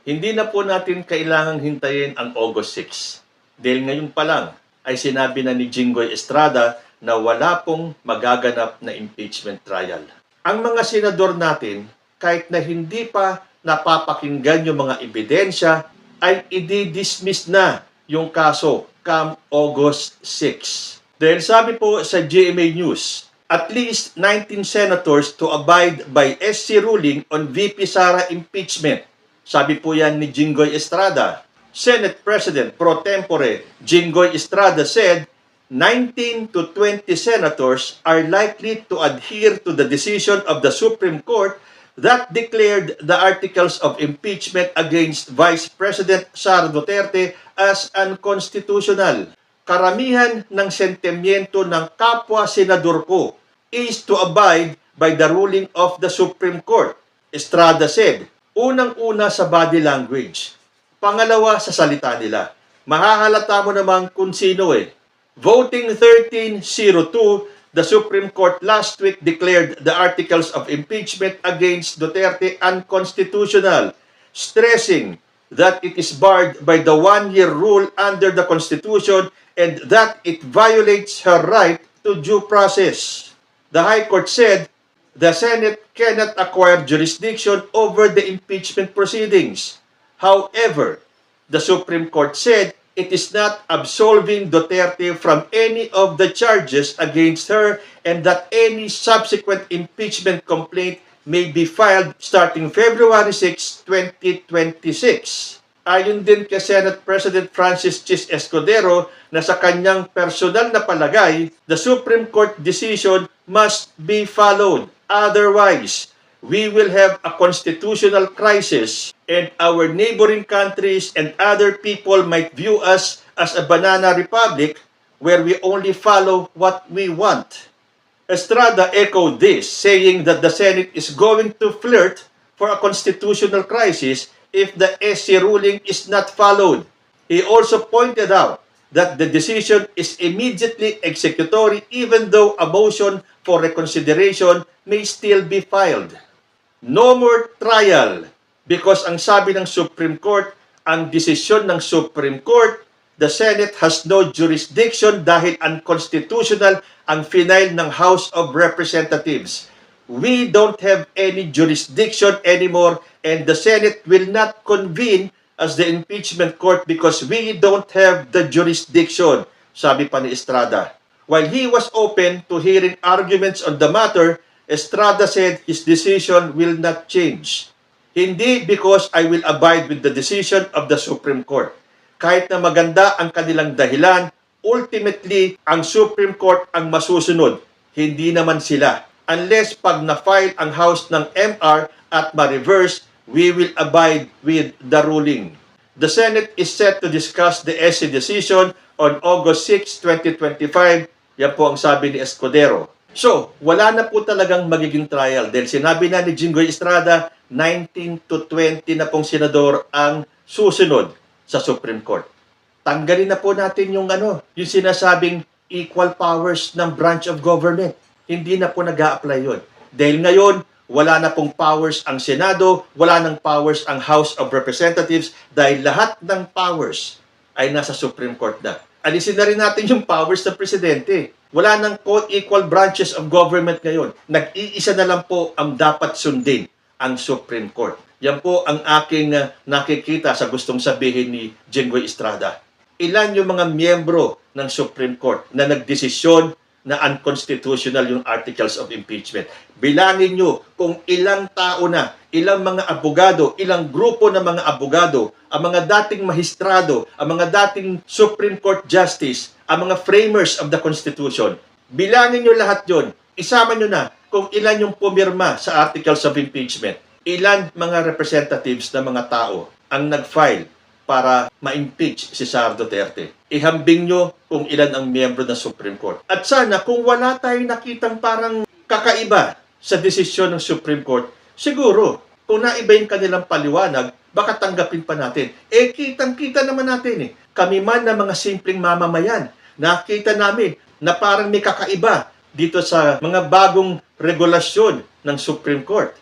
Hindi na po natin kailangang hintayin ang August 6. Dahil ngayon pa lang ay sinabi na ni Jinggoy Estrada na wala pong magaganap na impeachment trial. Ang mga senador natin, kahit na hindi pa napapakinggan yung mga ebidensya, ay i-dismiss na yung kaso come August 6. Dahil sabi po sa GMA News, at least 19 senators to abide by SC ruling on VP Sara impeachment. Sabi po yan ni Jinggoy Estrada. Senate President pro tempore Jinggoy Estrada said 19 to 20 senators are likely to adhere to the decision of the Supreme Court that declared the articles of impeachment against Vice President Sara Duterte as unconstitutional. Karamihan ng sentimiento ng kapwa senador ko is to abide by the ruling of the Supreme Court, Estrada said. Unang-una sa body language. Pangalawa sa salita nila. Mahahalata mo naman kung sino eh. Voting 1302, the Supreme Court last week declared the articles of impeachment against Duterte unconstitutional, stressing that it is barred by the one-year rule under the Constitution and that it violates her right to due process. The High Court said the Senate cannot acquire jurisdiction over the impeachment proceedings. However, the Supreme Court said it is not absolving Duterte from any of the charges against her and that any subsequent impeachment complaint may be filed starting February 6, 2026. Ayon din kay Senate President Francis Chis Escudero na sa kanyang personal na palagay, the Supreme Court decision must be followed. Otherwise, we will have a constitutional crisis and our neighboring countries and other people might view us as a banana republic where we only follow what we want. Estrada echoed this, saying that the Senate is going to flirt for a constitutional crisis if the SC ruling is not followed. He also pointed out that the decision is immediately executory even though a motion for reconsideration may still be filed. No more trial because ang sabi ng Supreme Court, ang desisyon ng Supreme Court, the Senate has no jurisdiction dahil unconstitutional ang final ng House of Representatives. We don't have any jurisdiction anymore and the Senate will not convene as the impeachment court because we don't have the jurisdiction, sabi pa ni Estrada. While he was open to hearing arguments on the matter, Estrada said his decision will not change. Hindi because I will abide with the decision of the Supreme Court. Kahit na maganda ang kanilang dahilan, ultimately, ang Supreme Court ang masusunod. Hindi naman sila. Unless pag na-file ang House ng MR at ma-reverse, we will abide with the ruling. The Senate is set to discuss the SC decision on August 6, 2025. Yan po ang sabi ni Escudero. So, wala na po talagang magiging trial dahil sinabi na ni Jinggoy Estrada, 19 to 20 na pong senador ang susunod sa Supreme Court. Tanggalin na po natin yung sinasabing equal powers ng branch of government. Hindi na po nag-a-apply yun. Dahil ngayon, wala na pong powers ang Senado, wala nang powers ang House of Representatives dahil lahat ng powers ay nasa Supreme Court na. Alisin na rin natin yung powers ng Presidente. Wala nang co-equal branches of government ngayon. Nag-iisa na lang po ang dapat sundin, ang Supreme Court. Yan po ang aking nakikita sa gustong sabihin ni Jinggoy Estrada. Ilan yung mga miyembro ng Supreme Court na nagdesisyon na unconstitutional yung articles of impeachment. Bilangin nyo kung ilang tao na, ilang mga abogado, ilang grupo ng mga abogado, ang mga dating mahistrado, ang mga dating Supreme Court Justice, ang mga framers of the Constitution. Bilangin nyo lahat yon. Isama nyo na kung ilan yung pumirma sa articles of impeachment. Ilan mga representatives na mga tao ang nag-file para ma-impeach si Sara Duterte. Ihambing nyo kung ilan ang miyembro ng Supreme Court. At sana kung wala tayong nakitang parang kakaiba sa desisyon ng Supreme Court, siguro kung naiba yung kanilang paliwanag, baka tanggapin pa natin. Kitang-kita naman natin Kami man na mga simpleng mamamayan, nakita namin na parang may kakaiba dito sa mga bagong regulasyon ng Supreme Court.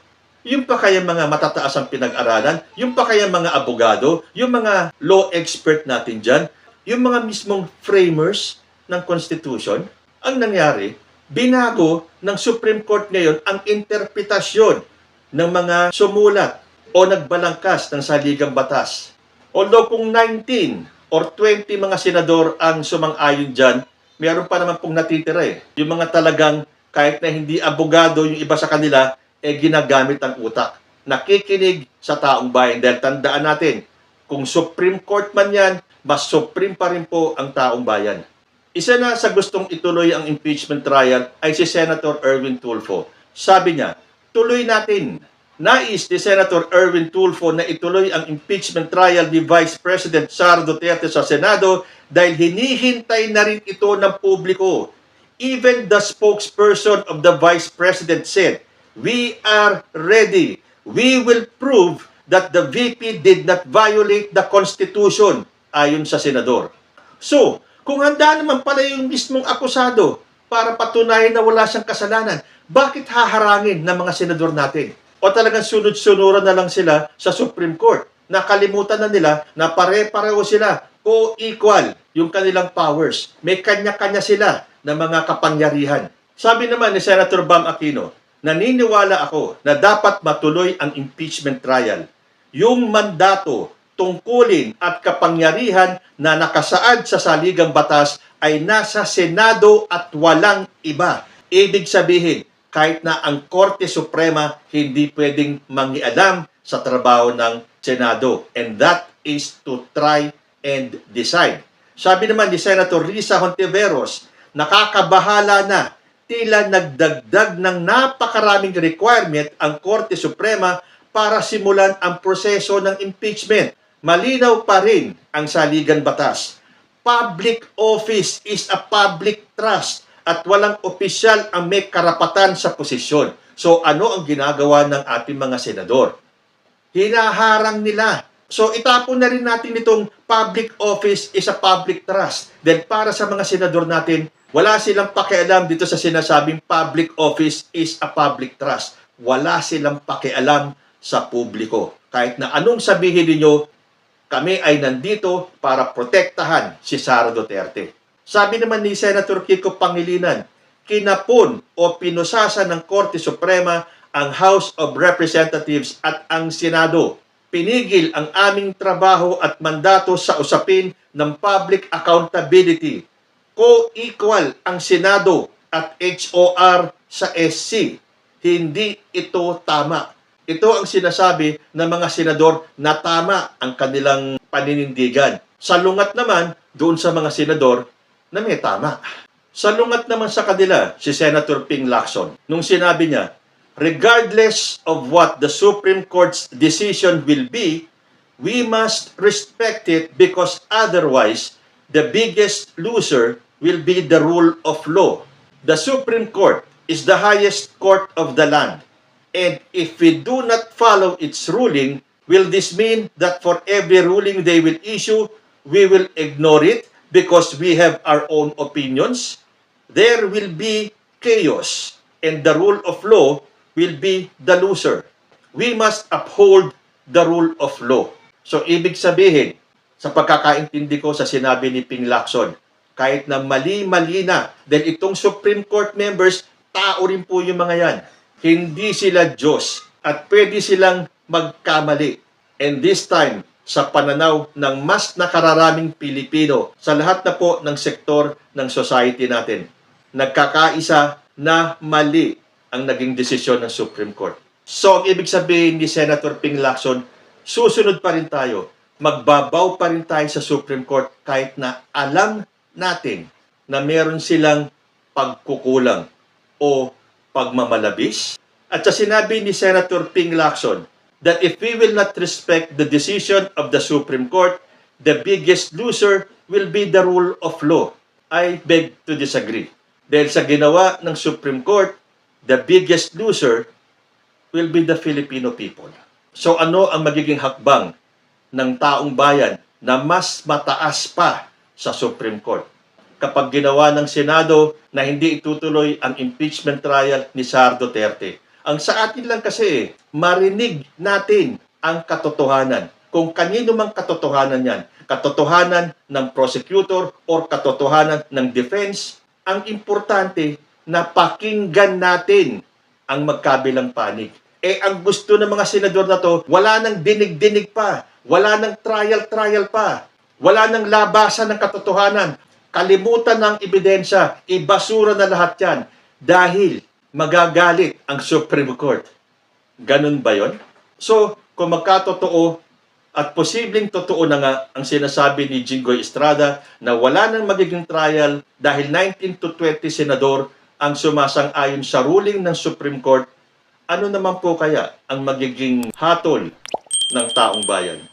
Yung pa kaya mga matataas ang pinag-aralan, yung pa kaya mga abogado, yung mga law expert natin dyan, yung mga mismong framers ng Constitution, ang nangyari, binago ng Supreme Court ngayon ang interpretasyon ng mga sumulat o nagbalangkas ng saligang batas. Although kung 19 or 20 mga senador ang sumang-ayon dyan, meron pa naman pong natitira eh. Yung mga talagang kahit na hindi abogado yung iba sa kanila, ginagamit ang utak. Nakikinig sa taong bayan. Dahil tandaan natin, kung Supreme Court man yan, mas supreme pa rin po ang taong bayan. Isa na sa gustong ituloy ang impeachment trial ay si Senator Erwin Tulfo. Sabi niya, tuloy natin. Nais ni Senator Erwin Tulfo na ituloy ang impeachment trial ni Vice President Sara Duterte sa Senado dahil hinihintay na rin ito ng publiko. Even the spokesperson of the Vice President said, "We are ready. We will prove that the VP did not violate the Constitution," ayon sa senador. So, kung handa naman pala yung mismong akusado para patunayan na wala siyang kasalanan, bakit haharangin ng mga senador natin? O talagang sunod-sunuran na lang sila sa Supreme Court? Nakalimutan na nila na pare-pareho sila, co-equal yung kanilang powers. May kanya-kanya sila na mga kapangyarihan. Sabi naman ni Senator Bam Aquino, naniniwala ako na dapat matuloy ang impeachment trial. Yung mandato, tungkulin at kapangyarihan na nakasaad sa saligang batas ay nasa Senado at walang iba. Ibig sabihin, kahit na ang Korte Suprema hindi pwedeng mangialam sa trabaho ng Senado. And that is to try and decide. Sabi naman ni Senator Risa Hontiveros, nakakabahala na, tila nagdagdag ng napakaraming requirement ang Korte Suprema para simulan ang proseso ng impeachment. Malinaw pa rin ang saligan batas. Public office is a public trust at walang opisyal ang may karapatan sa posisyon. So ano ang ginagawa ng ating mga senador? Hinaharang nila. So itapon na rin natin itong public office is a public trust. Then para sa mga senador natin, wala silang pakialam dito sa sinasabing public office is a public trust. Wala silang pakialam sa publiko. Kahit na anong sabihin ninyo, kami ay nandito para protektahan si Sara Duterte. Sabi naman ni Senator Kiko Pangilinan, kinapon o pinusasa ng Korte Suprema ang House of Representatives at ang Senado. Pinigil ang aming trabaho at mandato sa usapin ng public accountability. Co-equal ang Senado at HOR sa SC. Hindi ito tama. Ito ang sinasabi ng mga senador na tama ang kanilang paninindigan. Salungat naman doon sa mga senador na may tama. Salungat naman sa kanila si Senator Ping Lacson nung sinabi niya, regardless of what the Supreme Court's decision will be, we must respect it because otherwise, the biggest loser will be the rule of law. The Supreme Court is the highest court of the land. And if we do not follow its ruling, will this mean that for every ruling they will issue, we will ignore it because we have our own opinions? There will be chaos, and the rule of law will be the loser. We must uphold the rule of law. So, ibig sabihin, sa pagkakaintindi ko sa sinabi ni Ping Lacson, kahit na mali-mali na, dahil itong Supreme Court members, tao rin po yung mga yan. Hindi sila Diyos at pwede silang magkamali. And this time, sa pananaw ng mas nakararaming Pilipino sa lahat na po ng sektor ng society natin, nagkakaisa na mali ang naging desisyon ng Supreme Court. So, ang ibig sabihin ni Senator Ping Lacson, susunod pa rin tayo. Magbabaw pa rin tayo sa Supreme Court kahit na alam natin na meron silang pagkukulang o pagmamalabis. At sa sinabi ni Senator Ping Lacson that if we will not respect the decision of the Supreme Court, the biggest loser will be the rule of law. I beg to disagree. Dahil sa ginawa ng Supreme Court, the biggest loser will be the Filipino people. So ano ang magiging hakbang ng taong bayan na mas mataas pa sa Supreme Court kapag ginawa ng Senado na hindi itutuloy ang impeachment trial ni Sara Duterte? Ang sa atin lang kasi, marinig natin ang katotohanan. Kung kanino mang katotohanan yan, katotohanan ng prosecutor or katotohanan ng defense, ang importante na pakinggan natin ang magkabilang panig. Ang gusto ng mga senador na to, wala nang dinig-dinig pa, wala nang trial-trial pa, wala nang labasan ng katotohanan, kalimutan ng ebidensya, ibasura na lahat yan dahil magagalit ang Supreme Court. Ganun ba yon? So, kung magkatotoo at posibleng totoo na nga ang sinasabi ni Jinggoy Estrada na wala nang magiging trial dahil 19 to 20 senador ang sumasang-ayon sa ruling ng Supreme Court, ano naman po kaya ang magiging hatol ng taong bayan?